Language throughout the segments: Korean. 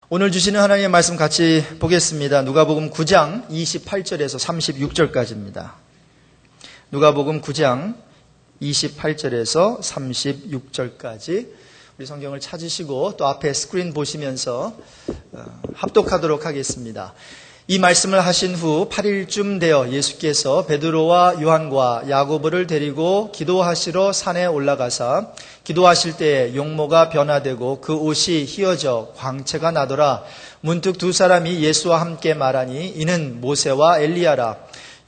오늘 주시는 하나님의 말씀 같이 보겠습니다. 누가복음 9장 28절에서 36절까지입니다. 누가복음 9장 28절에서 36절까지 우리 성경을 찾으시고 또 앞에 스크린 보시면서 합독하도록 하겠습니다. 이 말씀을 하신 후 8일쯤 되어 예수께서 베드로와 요한과 야고보를 데리고 기도하시러 산에 올라가사 기도하실 때에 용모가 변화되고 그 옷이 휘어져 광채가 나더라. 문득 두 사람이 예수와 함께 말하니 이는 모세와 엘리야라.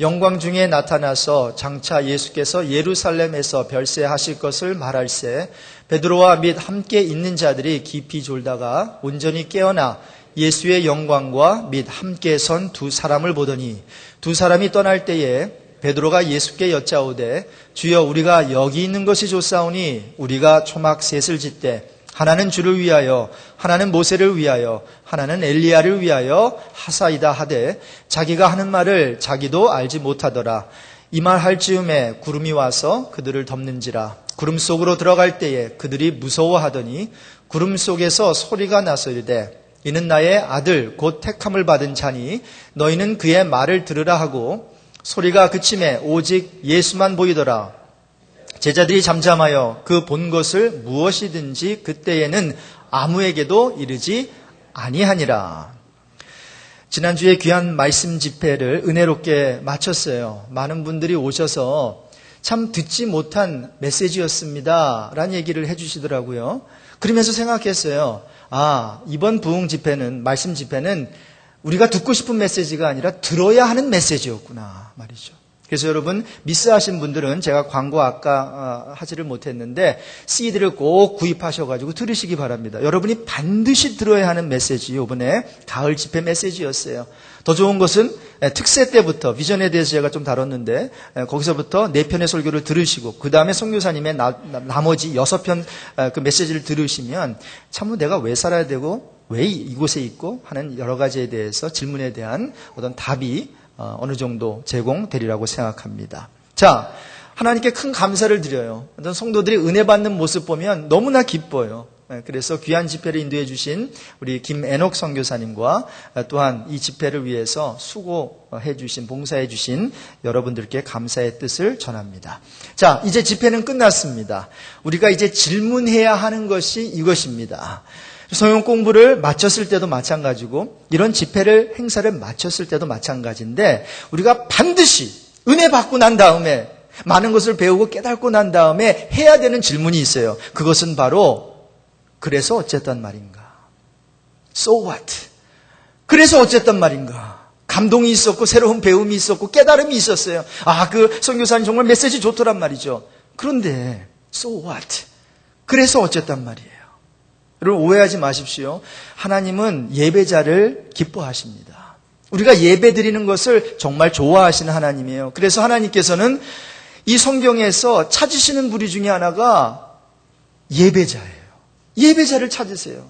영광 중에 나타나서 장차 예수께서 예루살렘에서 별세하실 것을 말할세 베드로와 및 함께 있는 자들이 깊이 졸다가 온전히 깨어나 예수의 영광과 및 함께 선 두 사람을 보더니 두 사람이 떠날 때에 베드로가 예수께 여짜오되 주여 우리가 여기 있는 것이 좋사오니 우리가 초막 셋을 짓되 하나는 주를 위하여 하나는 모세를 위하여 하나는 엘리야를 위하여 하사이다 하되 자기가 하는 말을 자기도 알지 못하더라. 이 말 할 즈음에 구름이 와서 그들을 덮는지라. 구름 속으로 들어갈 때에 그들이 무서워하더니 구름 속에서 소리가 나서 이르되 이는 나의 아들 곧 택함을 받은 자니 너희는 그의 말을 들으라 하고 소리가 그침에 오직 예수만 보이더라. 제자들이 잠잠하여 그 본 것을 무엇이든지 그때에는 아무에게도 이르지 아니하니라. 지난주에 귀한 말씀 집회를 은혜롭게 마쳤어요. 많은 분들이 오셔서 참 듣지 못한 메시지였습니다 라는 얘기를 해주시더라고요. 그러면서 생각했어요. 이번 부흥 집회는, 말씀 집회는 우리가 듣고 싶은 메시지가 아니라 들어야 하는 메시지였구나 말이죠. 그래서 여러분 미스하신 분들은 제가 광고 아까 하지를 못했는데 CD를 꼭 구입하셔가지고 들으시기 바랍니다. 여러분이 반드시 들어야 하는 메시지, 이번에 가을 집회 메시지였어요. 더 좋은 것은 특세 때부터 비전에 대해서 제가 좀 다뤘는데 거기서부터 4편의 설교를 들으시고 그 다음에 송교사님의 나머지 6편 그 메시지를 들으시면 참 내가 왜 살아야 되고 왜 이곳에 있고 하는 여러 가지에 대해서 질문에 대한 어떤 답이 어느 정도 제공되리라고 생각합니다. 자, 하나님께 큰 감사를 드려요. 어떤 성도들이 은혜 받는 모습 보면 너무나 기뻐요. 그래서 귀한 집회를 인도해 주신 우리 김애녹 선교사님과 또한 이 집회를 위해서 수고해 주신, 봉사해 주신 여러분들께 감사의 뜻을 전합니다. 자, 이제 집회는 끝났습니다. 우리가 이제 질문해야 하는 것이 이것입니다. 성경 공부를 마쳤을 때도 마찬가지고 이런 집회를 행사를 마쳤을 때도 마찬가지인데 우리가 반드시 은혜 받고 난 다음에 많은 것을 배우고 깨닫고 난 다음에 해야 되는 질문이 있어요. 그것은 바로 그래서 어쨌단 말인가? So what? 그래서 어쨌단 말인가? 감동이 있었고 새로운 배움이 있었고 깨달음이 있었어요. 그 선교사님 정말 메시지 좋더란 말이죠. 그런데 So what? 그래서 어쨌단 말이에요. 여러분 오해하지 마십시오. 하나님은 예배자를 기뻐하십니다. 우리가 예배 드리는 것을 정말 좋아하시는 하나님이에요. 그래서 하나님께서는 이 성경에서 찾으시는 부류 중에 하나가 예배자예요. 예배자를 찾으세요.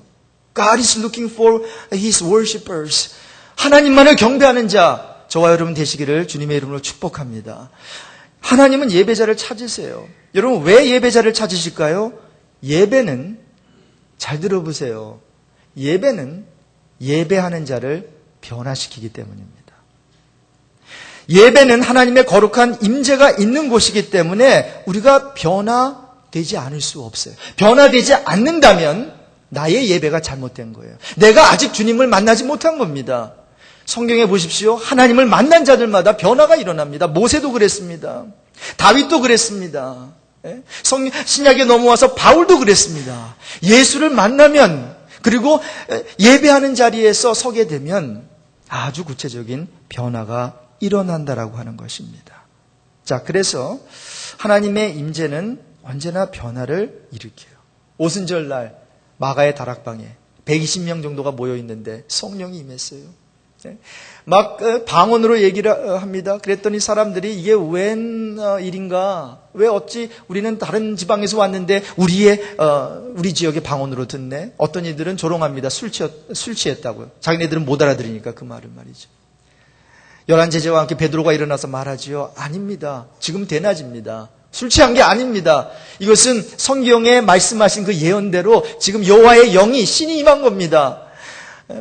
God is looking for His worshipers. 하나님만을 경배하는 자, 저와 여러분 되시기를 주님의 이름으로 축복합니다. 하나님은 예배자를 찾으세요. 여러분 왜 예배자를 찾으실까요? 예배는 잘 들어보세요. 예배는 예배하는 자를 변화시키기 때문입니다. 예배는 하나님의 거룩한 임재가 있는 곳이기 때문에 우리가 변화되지 않을 수 없어요. 변화되지 않는다면 나의 예배가 잘못된 거예요. 내가 아직 주님을 만나지 못한 겁니다. 성경에 보십시오. 하나님을 만난 자들마다 변화가 일어납니다. 모세도 그랬습니다. 다윗도 그랬습니다. 신약에 넘어와서 바울도 그랬습니다. 예수를 만나면 그리고 예배하는 자리에서 서게 되면 아주 구체적인 변화가 일어난다라고 하는 것입니다. 자, 그래서 하나님의 임재는 언제나 변화를 일으켜요. 오순절날 마가의 다락방에 120명 정도가 모여 있는데 성령이 임했어요. 막 방언으로 얘기를 합니다. 그랬더니 사람들이 이게 웬 일인가? 왜 어찌 우리는 다른 지방에서 왔는데 우리 지역의 방언으로 듣네? 어떤 이들은 조롱합니다. 술 취했다고요. 자기네들은 못 알아들으니까 그 말을 말이죠. 11제자와 함께 베드로가 일어나서 말하지요. 아닙니다. 지금 대낮입니다. 술 취한 게 아닙니다. 이것은 성경에 말씀하신 그 예언대로 지금 여호와의 영이 신이 임한 겁니다.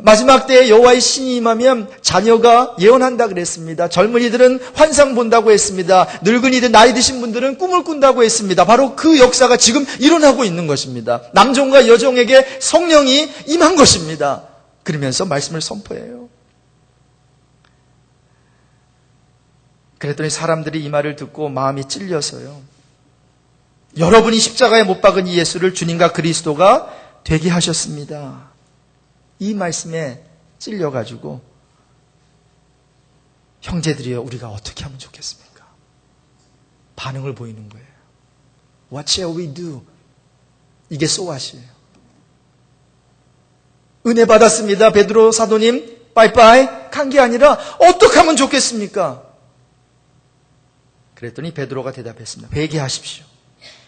마지막 때에 여호와의 신이 임하면 자녀가 예언한다 그랬습니다. 젊은이들은 환상 본다고 했습니다. 늙은이들 나이 드신 분들은 꿈을 꾼다고 했습니다. 바로 그 역사가 지금 일어나고 있는 것입니다. 남종과 여종에게 성령이 임한 것입니다. 그러면서 말씀을 선포해요. 그랬더니 사람들이 이 말을 듣고 마음이 찔려서요. 여러분이 십자가에 못 박은 이 예수를 주님과 그리스도가 되게 하셨습니다. 이 말씀에 찔려가지고 형제들이여 우리가 어떻게 하면 좋겠습니까? 반응을 보이는 거예요. What shall we do? 이게 소왓이에요. 은혜 받았습니다. 베드로 사도님 빠이빠이 간 게 아니라 어떻게 하면 좋겠습니까? 그랬더니 베드로가 대답했습니다. 회개하십시오.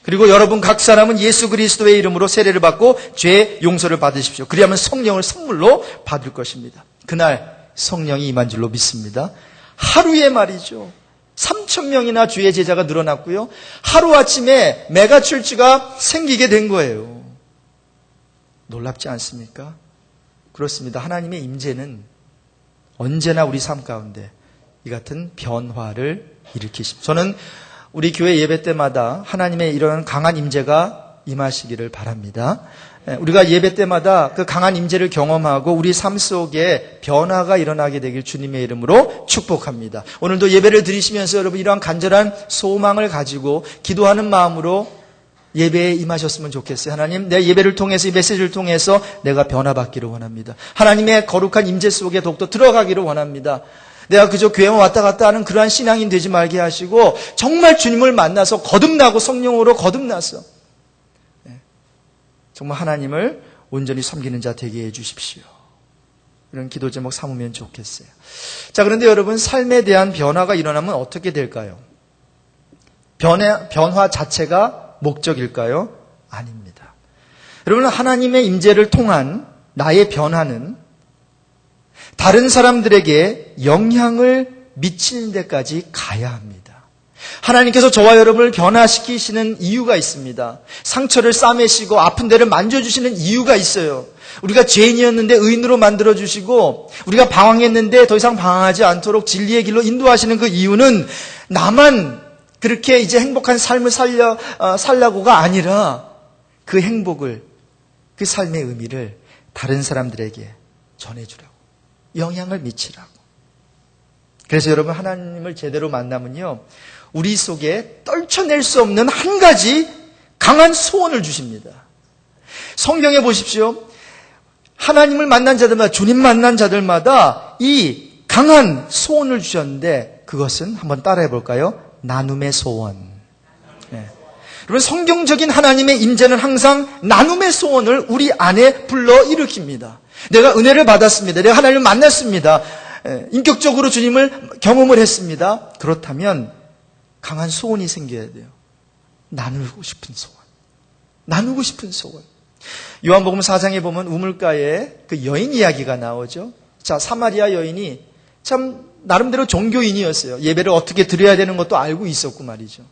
그리고 여러분 각 사람은 예수 그리스도의 이름으로 세례를 받고 죄 용서를 받으십시오. 그리하면 성령을 선물로 받을 것입니다. 그날 성령이 임한 줄로 믿습니다. 하루에 말이죠. 3,000명이나 주의 제자가 늘어났고요. 하루아침에 메가철치가 생기게 된 거예요. 놀랍지 않습니까? 그렇습니다. 하나님의 임재는 언제나 우리 삶 가운데 이 같은 변화를 일으키십니다. 저는 우리 교회 예배 때마다 하나님의 이런 강한 임재가 임하시기를 바랍니다. 우리가 예배 때마다 그 강한 임재를 경험하고 우리 삶 속에 변화가 일어나게 되길 주님의 이름으로 축복합니다. 오늘도 예배를 드리시면서 여러분 이러한 간절한 소망을 가지고 기도하는 마음으로 예배에 임하셨으면 좋겠어요. 하나님, 내 예배를 통해서 이 메시지를 통해서 내가 변화받기를 원합니다. 하나님의 거룩한 임재 속에 더욱더 들어가기를 원합니다. 내가 그저 교회만 왔다 갔다 하는 그러한 신앙인 되지 말게 하시고 정말 주님을 만나서 거듭나고 성령으로 거듭나서 정말 하나님을 온전히 섬기는 자 되게 해 주십시오. 이런 기도 제목 삼으면 좋겠어요. 자, 그런데 여러분 삶에 대한 변화가 일어나면 어떻게 될까요? 변화 자체가 목적일까요? 아닙니다. 여러분 하나님의 임재를 통한 나의 변화는 다른 사람들에게 영향을 미치는 데까지 가야 합니다. 하나님께서 저와 여러분을 변화시키시는 이유가 있습니다. 상처를 싸매시고 아픈 데를 만져주시는 이유가 있어요. 우리가 죄인이었는데 의인으로 만들어주시고 우리가 방황했는데 더 이상 방황하지 않도록 진리의 길로 인도하시는 그 이유는 나만 그렇게 이제 행복한 삶을 살라고가 아니라 그 행복을, 그 삶의 의미를 다른 사람들에게 전해주라고. 영향을 미치라고. 그래서 여러분 하나님을 제대로 만나면요. 우리 속에 떨쳐낼 수 없는 한 가지 강한 소원을 주십니다. 성경에 보십시오. 하나님을 만난 자들마다, 주님 만난 자들마다 이 강한 소원을 주셨는데 그것은 한번 따라해 볼까요? 나눔의 소원. 네. 여러분 성경적인 하나님의 임재는 항상 나눔의 소원을 우리 안에 불러 일으킵니다. 내가 은혜를 받았습니다. 내가 하나님을 만났습니다. 인격적으로 주님을 경험을 했습니다. 그렇다면 강한 소원이 생겨야 돼요. 나누고 싶은 소원. 나누고 싶은 소원. 요한복음 4장에 보면 우물가에 그 여인 이야기가 나오죠. 자, 사마리아 여인이 참 나름대로 종교인이었어요. 예배를 어떻게 드려야 되는 것도 알고 있었고 말이죠.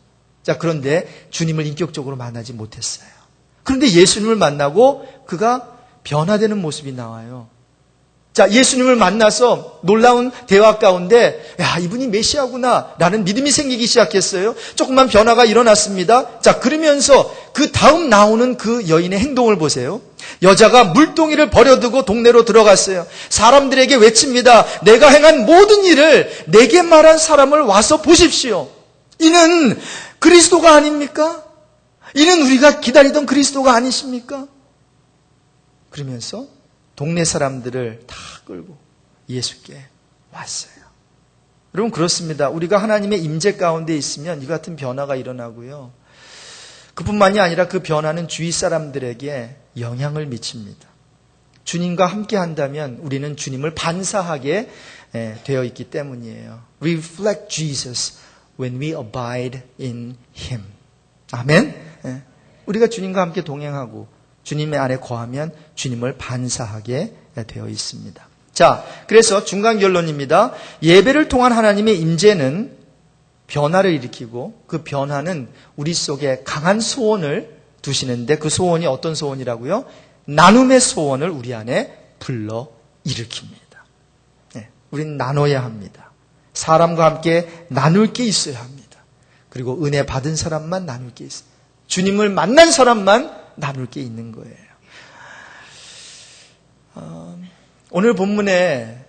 자, 그런데 주님을 인격적으로 만나지 못했어요. 그런데 예수님을 만나고 그가 변화되는 모습이 나와요. 자, 예수님을 만나서 놀라운 대화 가운데 야, 이분이 메시아구나 라는 믿음이 생기기 시작했어요. 조금만 변화가 일어났습니다. 자, 그러면서 그 다음 나오는 그 여인의 행동을 보세요. 여자가 물동이를 버려두고 동네로 들어갔어요. 사람들에게 외칩니다. 내가 행한 모든 일을 내게 말한 사람을 와서 보십시오. 이는 그리스도가 아닙니까? 이는 우리가 기다리던 그리스도가 아니십니까? 그러면서 동네 사람들을 다 끌고 예수께 왔어요. 여러분 그렇습니다. 우리가 하나님의 임재 가운데 있으면 이 같은 변화가 일어나고요. 그뿐만이 아니라 그 변화는 주위 사람들에게 영향을 미칩니다. 주님과 함께 한다면 우리는 주님을 반사하게 되어 있기 때문이에요. Reflect Jesus when we abide in Him. 아멘? 우리가 주님과 함께 동행하고 주님의 안에 거하면 주님을 반사하게 되어 있습니다. 자, 그래서 중간 결론입니다. 예배를 통한 하나님의 임재는 변화를 일으키고 그 변화는 우리 속에 강한 소원을 두시는데 그 소원이 어떤 소원이라고요? 나눔의 소원을 우리 안에 불러 일으킵니다. 우리는 나눠야 합니다. 사람과 함께 나눌 게 있어야 합니다. 그리고 은혜 받은 사람만 나눌 게 있어요. 주님을 만난 사람만 나눌 게 있는 거예요. 오늘 본문에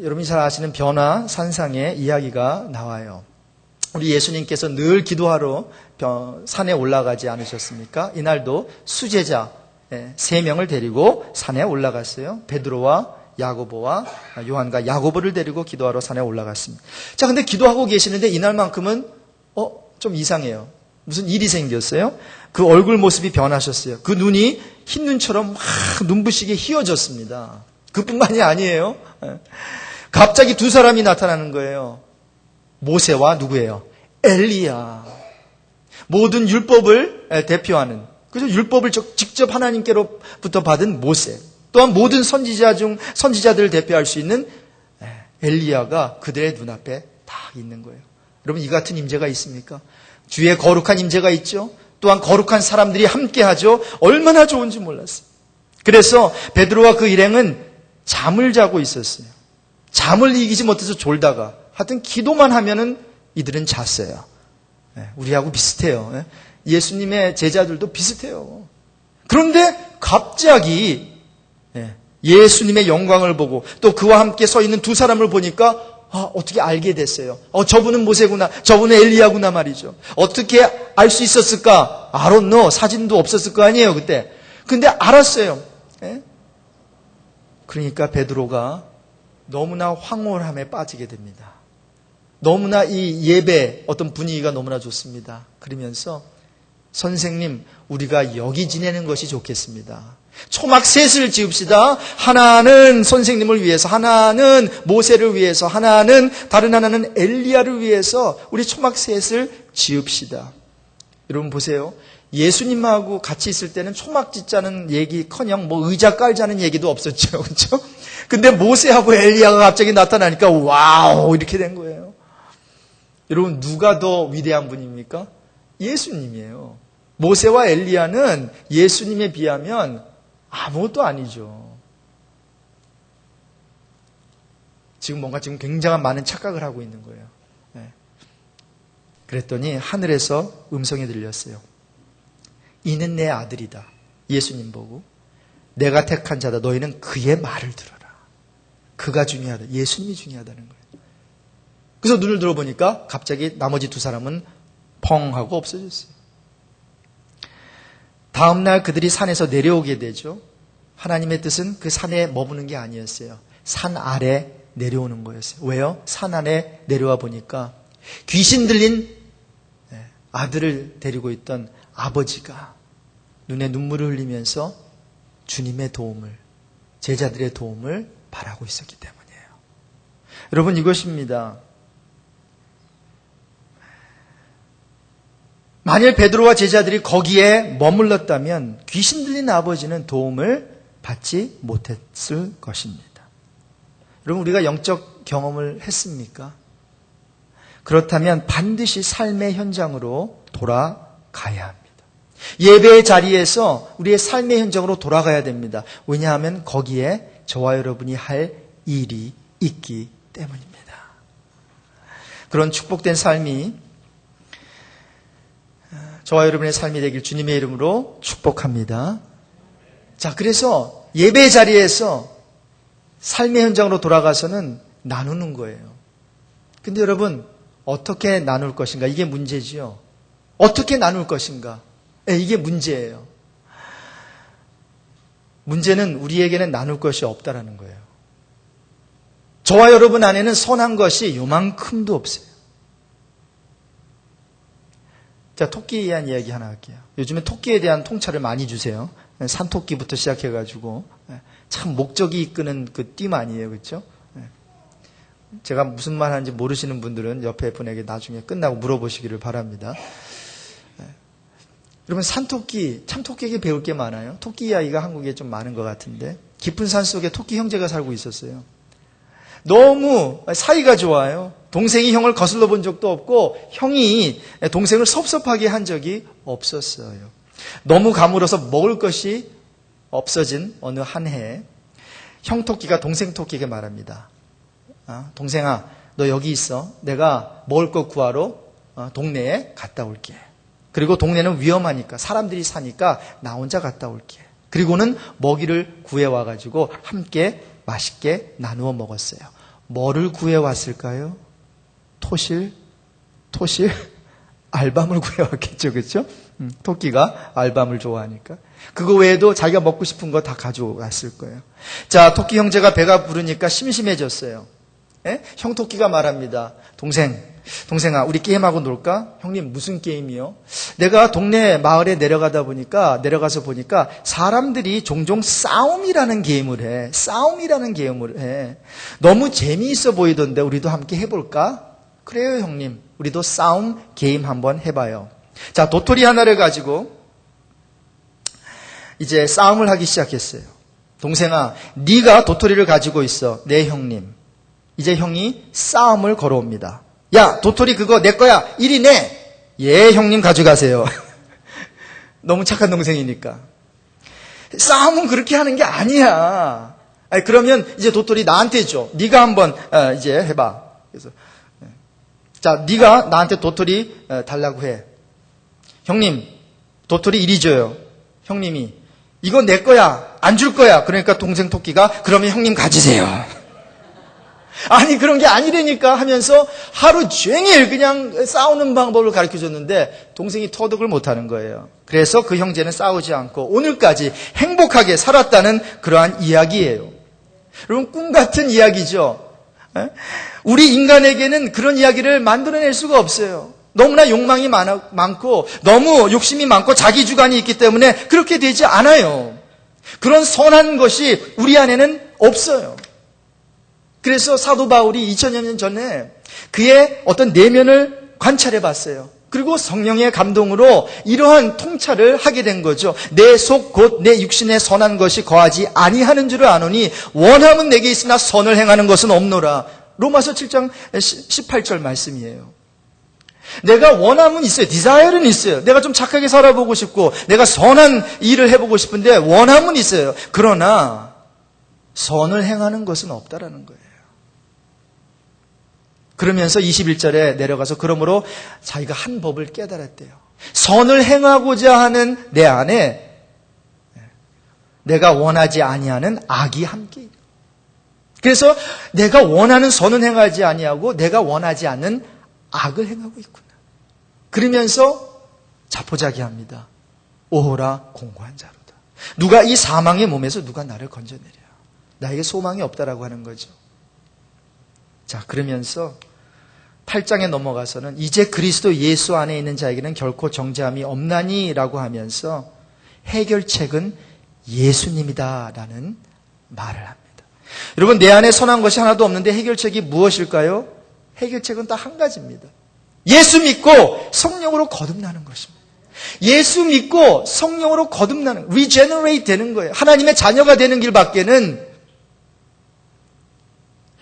여러분이 잘 아시는 변화 산상의 이야기가 나와요. 우리 예수님께서 늘 기도하러 산에 올라가지 않으셨습니까? 이날도 수제자 3명을 데리고 산에 올라갔어요. 베드로와 야고보와 요한과 야고보를 데리고 기도하러 산에 올라갔습니다. 자, 근데 기도하고 계시는데 이날만큼은 좀 이상해요. 무슨 일이 생겼어요? 그 얼굴 모습이 변하셨어요. 그 눈이 흰 눈처럼 막 눈부시게 휘어졌습니다. 그뿐만이 아니에요. 갑자기 2사람이 나타나는 거예요. 모세와 누구예요? 엘리야. 모든 율법을 대표하는, 그래서 율법을 직접 하나님께로부터 받은 모세, 또한 모든 선지자들을 대표할 수 있는 엘리야가 그들의 눈앞에 다 있는 거예요. 여러분, 이 같은 임재가 있습니까? 주의 거룩한 임재가 있죠. 또한 거룩한 사람들이 함께하죠. 얼마나 좋은지 몰랐어요. 그래서 베드로와 그 일행은 잠을 자고 있었어요. 잠을 이기지 못해서 졸다가 하여튼 기도만 하면은 이들은 잤어요. 우리하고 비슷해요. 예수님의 제자들도 비슷해요. 그런데 갑자기 예수님의 영광을 보고 또 그와 함께 서 있는 2사람을 보니까 어떻게 알게 됐어요. 저분은 모세구나, 저분은 엘리야구나 말이죠. 어떻게 알 수 있었을까? I don't know. 사진도 없었을 거 아니에요 그때. 근데 알았어요. 그러니까 베드로가 너무나 황홀함에 빠지게 됩니다. 너무나 이 예배 어떤 분위기가 너무나 좋습니다. 그러면서 선생님, 우리가 여기 지내는 것이 좋겠습니다. 초막 셋을 지읍시다. 하나는 선생님을 위해서, 하나는 모세를 위해서, 다른 하나는 엘리야를 위해서 우리 초막 셋을 지읍시다. 여러분 보세요. 예수님하고 같이 있을 때는 초막 짓자는 얘기커녕 의자 깔자는 얘기도 없었죠. 그렇죠? 근데 모세하고 엘리야가 갑자기 나타나니까 와우 이렇게 된 거예요. 여러분, 누가 더 위대한 분입니까? 예수님이에요. 모세와 엘리야는 예수님에 비하면 아무것도 아니죠. 지금 굉장한 많은 착각을 하고 있는 거예요. 그랬더니 하늘에서 음성이 들렸어요. 이는 내 아들이다. 예수님 보고 내가 택한 자다. 너희는 그의 말을 들어라. 그가 중요하다. 예수님이 중요하다는 거예요. 그래서 눈을 들어보니까 갑자기 나머지 2사람은 펑 하고 없어졌어요. 다음 날 그들이 산에서 내려오게 되죠. 하나님의 뜻은 그 산에 머무는 게 아니었어요. 산 아래 내려오는 거였어요. 왜요? 산 아래 내려와 보니까 귀신 들린 아들을 데리고 있던 아버지가 눈에 눈물을 흘리면서 주님의 도움을, 제자들의 도움을 바라고 있었기 때문이에요. 여러분, 이것입니다. 만일 베드로와 제자들이 거기에 머물렀다면 귀신 들린 아버지는 도움을 받지 못했을 것입니다. 여러분, 우리가 영적 경험을 했습니까? 그렇다면 반드시 삶의 현장으로 돌아가야 합니다. 예배의 자리에서 우리의 삶의 현장으로 돌아가야 됩니다. 왜냐하면 거기에 저와 여러분이 할 일이 있기 때문입니다. 그런 축복된 삶이 저와 여러분의 삶이 되길 주님의 이름으로 축복합니다. 자, 그래서 예배 자리에서 삶의 현장으로 돌아가서는 나누는 거예요. 근데 여러분, 어떻게 나눌 것인가? 이게 문제지요. 어떻게 나눌 것인가? 이게 문제예요. 문제는 우리에게는 나눌 것이 없다라는 거예요. 저와 여러분 안에는 선한 것이 요만큼도 없어요. 자, 토끼에 대한 이야기 하나 할게요. 요즘에 토끼에 대한 통찰을 많이 주세요. 산토끼부터 시작해가지고 참 목적이 이끄는 그 띠 아니에요, 그렇죠? 제가 무슨 말 하는지 모르시는 분들은 옆에 분에게 나중에 끝나고 물어보시기를 바랍니다. 여러분, 산토끼, 참 토끼에게 배울 게 많아요. 토끼 이야기가 한국에 좀 많은 것 같은데 깊은 산 속에 토끼 형제가 살고 있었어요. 너무 사이가 좋아요. 동생이 형을 거슬러 본 적도 없고 형이 동생을 섭섭하게 한 적이 없었어요. 너무 가물어서 먹을 것이 없어진 어느 한 해, 형 토끼가 동생 토끼에게 말합니다. 동생아, 너 여기 있어. 내가 먹을 거 구하러 동네에 갔다 올게. 그리고 동네는 위험하니까 사람들이 사니까 나 혼자 갔다 올게. 그리고는 먹이를 구해와가지고 함께 맛있게 나누어 먹었어요. 뭐를 구해왔을까요? 토실? 알밤을 구해왔겠죠, 그렇죠? 토끼가 알밤을 좋아하니까. 그거 외에도 자기가 먹고 싶은 거 다 가져왔을 거예요. 자, 토끼 형제가 배가 부르니까 심심해졌어요. 예? 형 토끼가 말합니다. 동생아, 우리 게임하고 놀까? 형님, 무슨 게임이요? 내가 동네 마을에 내려가서 보니까 사람들이 종종 싸움이라는 게임을 해. 너무 재미있어 보이던데 우리도 함께 해볼까? 그래요, 형님. 우리도 싸움 게임 한번 해봐요. 자, 도토리 하나를 가지고 이제 싸움을 하기 시작했어요. 동생아, 네가 도토리를 가지고 있어. 네, 형님. 이제 형이 싸움을 걸어옵니다. 야, 도토리 그거 내 거야. 이리 내. 예, 형님 가져가세요. 너무 착한 동생이니까. 싸움은 그렇게 하는 게 아니야. 그러면 이제 도토리 나한테 줘. 네가 한번 이제 해봐. 그래서 자, 네가 나한테 도토리 달라고 해. 형님, 도토리 이리 줘요. 형님이 이거 내 거야. 안 줄 거야. 그러니까 동생 토끼가 그러면 형님 가지세요. 아니, 그런 게 아니라니까 하면서 하루 종일 그냥 싸우는 방법을 가르쳐줬는데 동생이 터득을 못하는 거예요. 그래서 그 형제는 싸우지 않고 오늘까지 행복하게 살았다는 그러한 이야기예요. 여러분, 꿈 같은 이야기죠. 우리 인간에게는 그런 이야기를 만들어낼 수가 없어요. 너무나 욕망이 많고 너무 욕심이 많고 자기 주관이 있기 때문에 그렇게 되지 않아요. 그런 선한 것이 우리 안에는 없어요. 그래서 사도 바울이 2000여 년 전에 그의 어떤 내면을 관찰해 봤어요. 그리고 성령의 감동으로 이러한 통찰을 하게 된 거죠. 내 속 곧 내 육신에 선한 것이 거하지 아니하는 줄을 아노니 원함은 내게 있으나 선을 행하는 것은 없노라. 로마서 7장 18절 말씀이에요. 내가 원함은 있어요. 디자이어는 있어요. 내가 좀 착하게 살아보고 싶고 내가 선한 일을 해보고 싶은데 원함은 있어요. 그러나 선을 행하는 것은 없다라는 거예요. 그러면서 21절에 내려가서 그러므로 자기가 한 법을 깨달았대요. 선을 행하고자 하는 내 안에 내가 원하지 아니하는 악이 함께 있다. 그래서 내가 원하는 선은 행하지 아니하고 내가 원하지 않는 악을 행하고 있구나. 그러면서 자포자기합니다. 오호라 공고한 자로다. 누가 이 사망의 몸에서 누가 나를 건져내랴. 나에게 소망이 없다라고 하는 거죠. 자, 그러면서 8장에 넘어가서는 이제 그리스도 예수 안에 있는 자에게는 결코 정죄함이 없나니라고 하면서 해결책은 예수님이다라는 말을 합니다. 여러분, 내 안에 선한 것이 하나도 없는데 해결책이 무엇일까요? 해결책은 딱 한 가지입니다. 예수 믿고 성령으로 거듭나는 것입니다. 예수 믿고 성령으로 거듭나는, regenerate 되는 거예요. 하나님의 자녀가 되는 길밖에는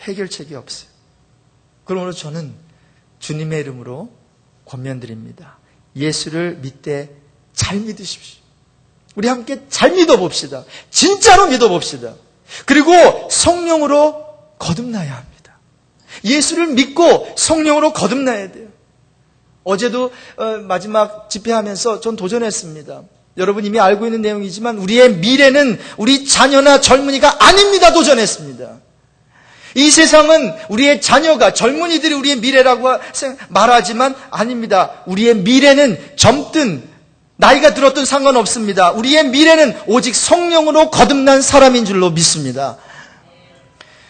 해결책이 없어요. 그러므로 저는 주님의 이름으로 권면드립니다. 예수를 믿되 잘 믿으십시오. 우리 함께 잘 믿어봅시다. 진짜로 믿어봅시다. 그리고 성령으로 거듭나야 합니다. 예수를 믿고 성령으로 거듭나야 돼요. 어제도 마지막 집회하면서 전 도전했습니다. 여러분 이미 알고 있는 내용이지만 우리의 미래는 우리 자녀나 젊은이가 아닙니다. 도전했습니다. 이 세상은 우리의 자녀가, 젊은이들이 우리의 미래라고 말하지만 아닙니다. 우리의 미래는 젊든 나이가 들었든 상관없습니다. 우리의 미래는 오직 성령으로 거듭난 사람인 줄로 믿습니다.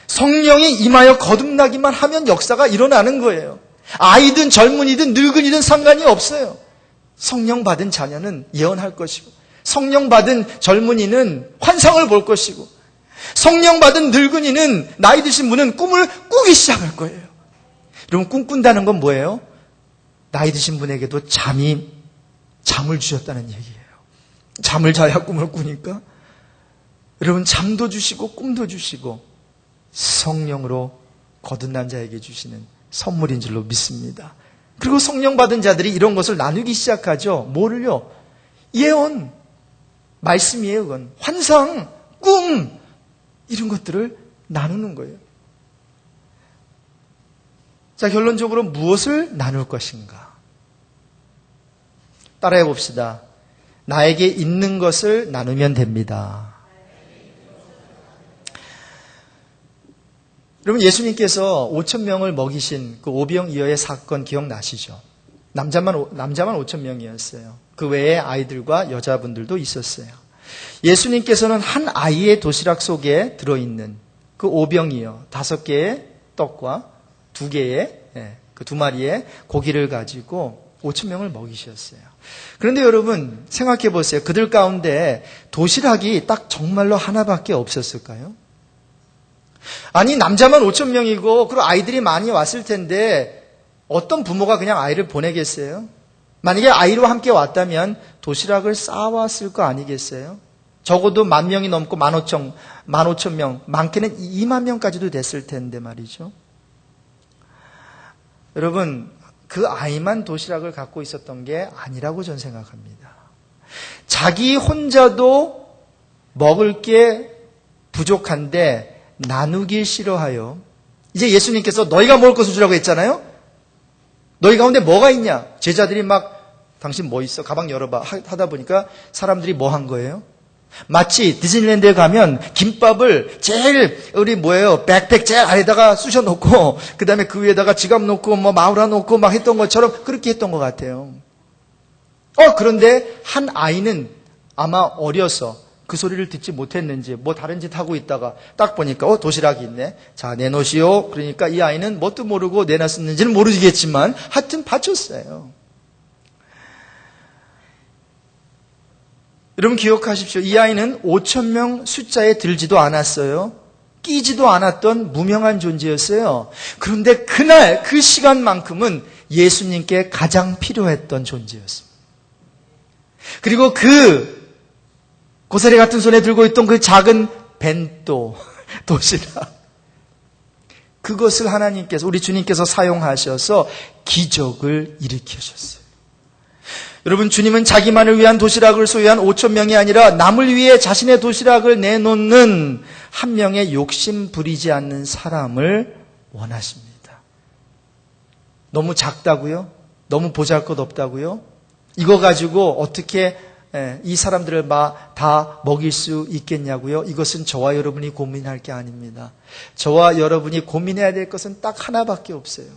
성령이 임하여 거듭나기만 하면 역사가 일어나는 거예요. 아이든 젊은이든 늙은이든 상관이 없어요. 성령 받은 자녀는 예언할 것이고, 성령 받은 젊은이는 환상을 볼 것이고, 성령 받은 늙은이는, 나이 드신 분은 꿈을 꾸기 시작할 거예요. 여러분, 꿈꾼다는 건 뭐예요? 나이 드신 분에게도 잠을 주셨다는 얘기예요. 잠을 자야 꿈을 꾸니까 여러분, 잠도 주시고 꿈도 주시고 성령으로 거듭난 자에게 주시는 선물인 줄로 믿습니다. 그리고 성령 받은 자들이 이런 것을 나누기 시작하죠. 뭐를요? 예언, 말씀이에요. 그건 환상, 꿈, 이런 것들을 나누는 거예요. 자, 결론적으로 무엇을 나눌 것인가? 따라해 봅시다. 나에게 있는 것을 나누면 됩니다. 여러분, 예수님께서 5,000명을 먹이신 그 오병이어의 사건 기억나시죠? 남자만 5,000명이었어요. 그 외에 아이들과 여자분들도 있었어요. 예수님께서는 한 아이의 도시락 속에 들어있는 그 오병이어 5개의 떡과 2개의 그 2마리의 고기를 가지고 5,000명을 먹이셨어요. 그런데 여러분 생각해 보세요. 그들 가운데 도시락이 딱 정말로 하나밖에 없었을까요? 아니, 남자만 5,000명이고 그리고 아이들이 많이 왔을 텐데 어떤 부모가 그냥 아이를 보내겠어요? 만약에 아이와 함께 왔다면 도시락을 싸왔을 거 아니겠어요? 적어도 10,000명이 넘고 15,000명, 많게는 20,000명까지도 됐을 텐데 말이죠. 여러분, 그 아이만 도시락을 갖고 있었던 게 아니라고 저는 생각합니다. 자기 혼자도 먹을 게 부족한데 나누기 싫어하여, 이제 예수님께서 너희가 먹을 것을 주라고 했잖아요. 너희 가운데 뭐가 있냐? 제자들이 막 당신 뭐 있어? 가방 열어봐 하다 보니까 사람들이 뭐 한 거예요? 마치 디즈니랜드에 가면 김밥을 제일 백팩 제일 아래다가 쑤셔 놓고 그 다음에 그 위에다가 지갑 놓고 뭐 마우라 놓고 막 했던 것처럼 그렇게 했던 것 같아요. 그런데 한 아이는 아마 어려서 그 소리를 듣지 못했는지 뭐 다른 짓 하고 있다가 딱 보니까 도시락이 있네. 자, 내놓으시오. 그러니까 이 아이는 뭣도 모르고 내놨었는지는 모르겠지만 하여튼 바쳤어요. 여러분 기억하십시오. 이 아이는 5,000명 숫자에 들지도 않았어요. 끼지도 않았던 무명한 존재였어요. 그런데 그날 그 시간만큼은 예수님께 가장 필요했던 존재였습니다. 그리고 그 고사리 같은 손에 들고 있던 그 작은 벤또 도시락, 그것을 하나님께서, 우리 주님께서 사용하셔서 기적을 일으키셨어요. 여러분, 주님은 자기만을 위한 도시락을 소유한 5,000명이 아니라 남을 위해 자신의 도시락을 내놓는 한 명의 욕심 부리지 않는 사람을 원하십니다. 너무 작다고요? 너무 보잘것없다고요? 이거 가지고 어떻게 이 사람들을 다 먹일 수 있겠냐고요? 이것은 저와 여러분이 고민할 게 아닙니다. 저와 여러분이 고민해야 될 것은 딱 하나밖에 없어요.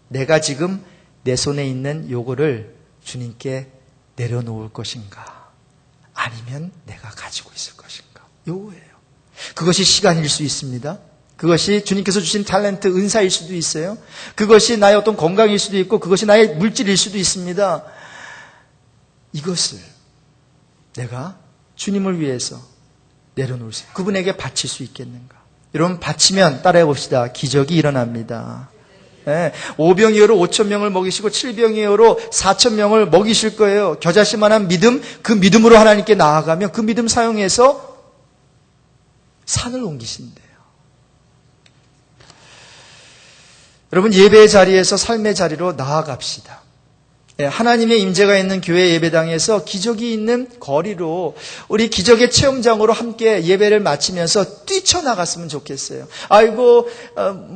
내가 지금 내 손에 있는 요거를 주님께 내려놓을 것인가? 아니면 내가 가지고 있을 것인가? 요거예요. 그것이 시간일 수 있습니다. 그것이 주님께서 주신 탤런트, 은사일 수도 있어요. 그것이 나의 어떤 건강일 수도 있고 그것이 나의 물질일 수도 있습니다. 이것을 내가 주님을 위해서 내려놓을 수, 그분에게 바칠 수 있겠는가? 여러분, 바치면 따라해 봅시다. 기적이 일어납니다. 오병이어로 5,000명을 먹이시고 7병이어로 4,000명을 먹이실 거예요. 겨자씨만한 믿음, 그 믿음으로 하나님께 나아가면 그 믿음 사용해서 산을 옮기신대요. 여러분, 예배의 자리에서 삶의 자리로 나아갑시다. 하나님의 임재가 있는 교회 예배당에서 기적이 있는 거리로 우리 기적의 체험장으로 함께 예배를 마치면서 뛰쳐나갔으면 좋겠어요. 아이고,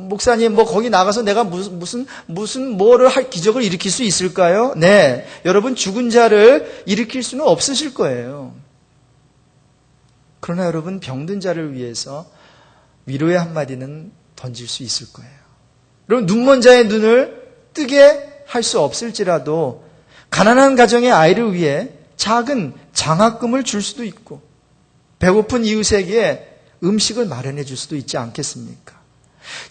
목사님, 거기 나가서 내가 뭐를 할 기적을 일으킬 수 있을까요? 네. 여러분, 죽은 자를 일으킬 수는 없으실 거예요. 그러나 여러분, 병든 자를 위해서 위로의 한마디는 던질 수 있을 거예요. 여러분, 눈먼 자의 눈을 뜨게 할 수 없을지라도 가난한 가정의 아이를 위해 작은 장학금을 줄 수도 있고 배고픈 이웃에게 음식을 마련해 줄 수도 있지 않겠습니까?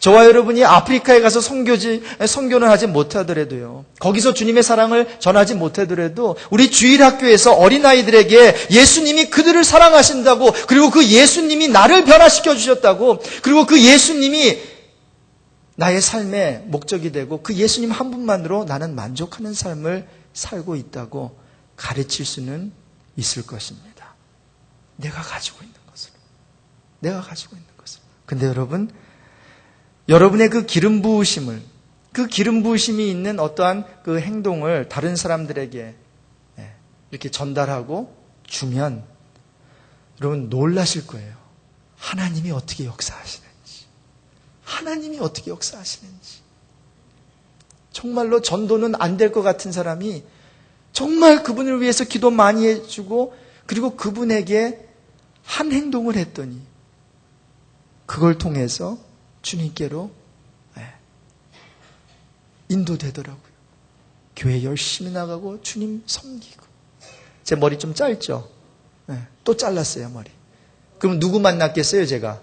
저와 여러분이 아프리카에 가서 선교는 하지 못하더라도요, 거기서 주님의 사랑을 전하지 못하더라도 우리 주일학교에서 어린아이들에게 예수님이 그들을 사랑하신다고, 그리고 그 예수님이 나를 변화시켜 주셨다고, 그리고 그 예수님이 나의 삶의 목적이 되고 그 예수님 한 분만으로 나는 만족하는 삶을 살고 있다고 가르칠 수는 있을 것입니다. 내가 가지고 있는 것으로. 내가 가지고 있는 것으로. 근데 여러분, 여러분의 그 기름 부으심을, 그 기름 부으심이 있는 어떠한 그 행동을 다른 사람들에게 이렇게 전달하고 주면 여러분 놀라실 거예요. 하나님이 어떻게 역사하시는지, 하나님이 어떻게 역사하시는지. 정말로 전도는 안 될 것 같은 사람이 정말 그분을 위해서 기도 많이 해주고 그리고 그분에게 한 행동을 했더니 그걸 통해서 주님께로 인도되더라고요. 교회 열심히 나가고 주님 섬기고. 제 머리 좀 짧죠? 또 잘랐어요, 머리. 그럼 누구 만났겠어요, 제가?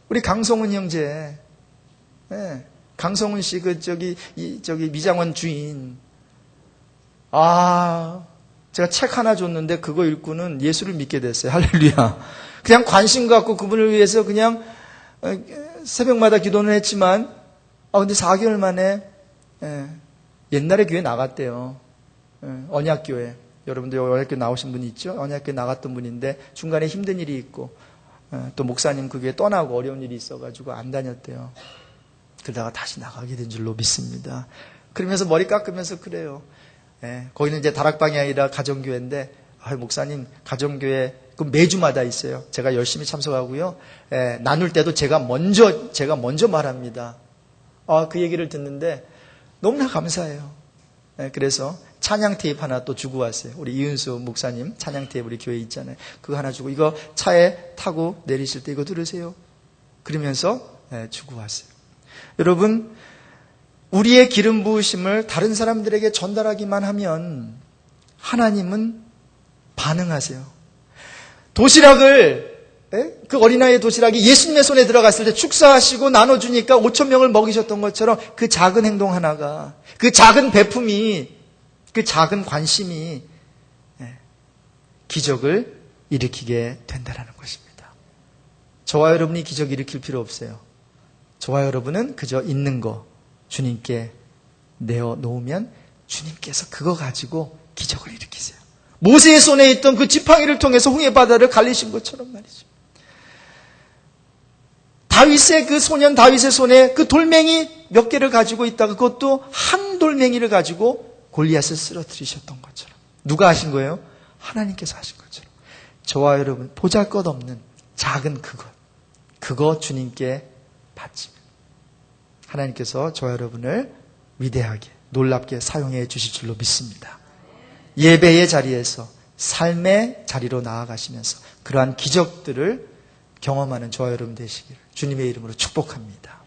우리 강성훈 형제. 강성훈 씨, 저기 미장원 주인. 제가 책 하나 줬는데 그거 읽고는 예수를 믿게 됐어요. 할렐루야. 그냥 관심 갖고 그분을 위해서 그냥 새벽마다 기도는 했지만, 근데 4개월 만에, 옛날에 교회 나갔대요. 언약교회. 여러분들 언약교회 나오신 분이 있죠? 언약교회 나갔던 분인데 중간에 힘든 일이 있고 또 목사님 그 교회 떠나고 어려운 일이 있어가지고 안 다녔대요. 그러다가 다시 나가게 된 줄로 믿습니다. 그러면서 머리 깎으면서 그래요. 거기는 이제 다락방이 아니라 가정교회인데 목사님 가정교회 그 매주마다 있어요. 제가 열심히 참석하고요. 나눌 때도 제가 먼저 말합니다. 그 얘기를 듣는데 너무나 감사해요. 그래서 찬양 테이프 하나 또 주고 왔어요. 우리 이은수 목사님 찬양 테이프 우리 교회에 있잖아요. 그거 하나 주고 이거 차에 타고 내리실 때 이거 들으세요. 그러면서 주고 왔어요. 여러분, 우리의 기름 부으심을 다른 사람들에게 전달하기만 하면 하나님은 반응하세요. 도시락을 그 어린아이의 도시락이 예수님의 손에 들어갔을 때 축사하시고 나눠주니까 5,000명을 먹이셨던 것처럼 그 작은 행동 하나가, 그 작은 배품이, 그 작은 관심이 기적을 일으키게 된다는 것입니다. 저와 여러분이 기적 일으킬 필요 없어요. 저와 여러분은 그저 있는 거 주님께 내어놓으면 주님께서 그거 가지고 기적을 일으키세요. 모세의 손에 있던 그 지팡이를 통해서 홍해 바다를 갈리신 것처럼 말이죠. 다윗의 그 소년 다윗의 손에 그 돌멩이 몇 개를 가지고 있다가 그것도 한 돌멩이를 가지고 골리앗을 쓰러뜨리셨던 것처럼. 누가 하신 거예요? 하나님께서 하신 것처럼. 저와 여러분 보잘것없는 작은 그거 주님께 바치면 하나님께서 저와 여러분을 위대하게 놀랍게 사용해 주실 줄로 믿습니다. 예배의 자리에서 삶의 자리로 나아가시면서 그러한 기적들을 경험하는 저와 여러분 되시기를 주님의 이름으로 축복합니다.